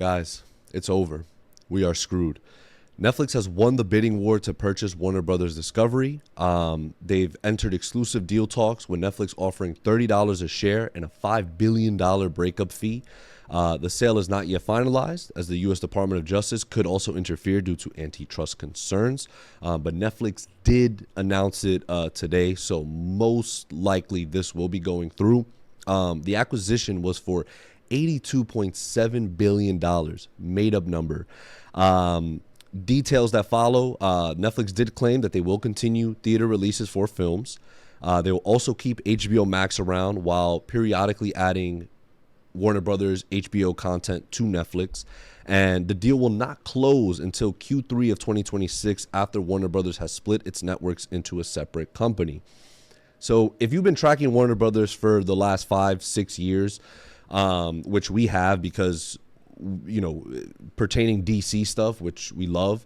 Guys, it's over. We are screwed. Netflix has won the bidding war to purchase Warner Brothers Discovery. They've entered exclusive deal talks with Netflix offering $30 a share and a $5 billion breakup fee. The sale is not yet finalized, as the U.S. Department of Justice could also interfere due to antitrust concerns. But Netflix did announce it today, so most likely this will be going through. The acquisition was for $82.7 billion, made up number. Details that follow, Netflix did claim that they will continue theater releases for films. They will also keep HBO Max around while periodically adding Warner Brothers HBO content to Netflix. And the deal will not close until Q3 of 2026 after Warner Brothers has split its networks into a separate company. So if you've been tracking Warner Brothers for the last 5-6 years, which we have because, you know, pertaining DC stuff, which we love,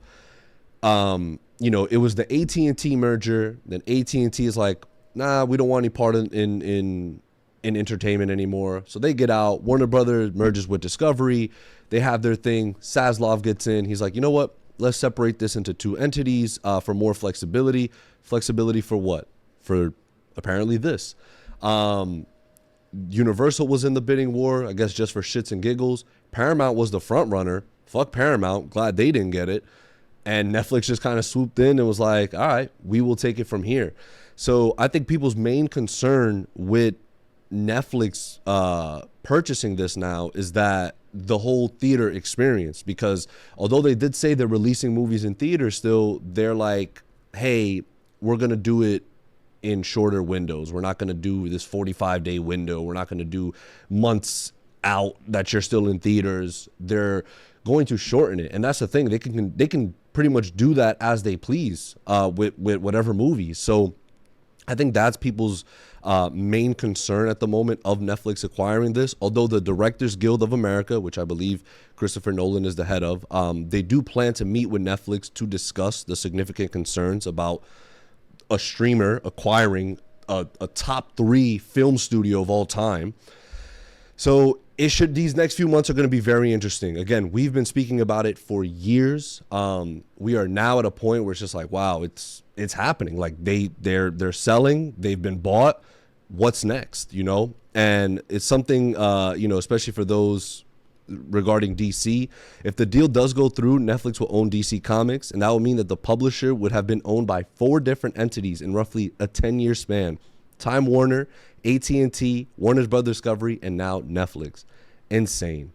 you know, it was the AT&T merger. Then AT&T is like, nah, we don't want any part in entertainment anymore. So they get out. Warner Brothers merges with Discovery. They have their thing. Zaslav gets in. He's like, you know what? Let's separate this into two entities for more flexibility. Flexibility for what? For apparently this. Universal was in the bidding war, I guess just for shits and giggles. Paramount was the front runner. Fuck Paramount. Glad they didn't get it. And Netflix just kind of swooped in and was like, all right, we will take it from here. So I think people's main concern with Netflix purchasing this now is that the whole theater experience, because although they did say they're releasing movies in theaters still, they're like, hey, we're going to do it in shorter windows. We're not going to do this 45-day window. We're not going to do months out that you're still in theaters. They're going to shorten it. And that's the thing. They can pretty much do that as they please with whatever movies. So I think that's people's main concern at the moment of Netflix acquiring this. Although the Directors Guild of America, which I believe Christopher Nolan is the head of, they do plan to meet with Netflix to discuss the significant concerns about a streamer acquiring a top 3 film studio of all time. So these next few months are going to be very interesting. Again, we've been speaking about it for years. We are now at a point where it's just like, wow, it's happening. Like they're selling, they've been bought. What's next? You know, and it's something you know, especially for those regarding DC. If the deal does go through, Netflix will own DC Comics, and that would mean that the publisher would have been owned by 4 different entities in roughly a 10-year span. Time Warner, AT&T, Warner Brothers Discovery, and now Netflix. Insane.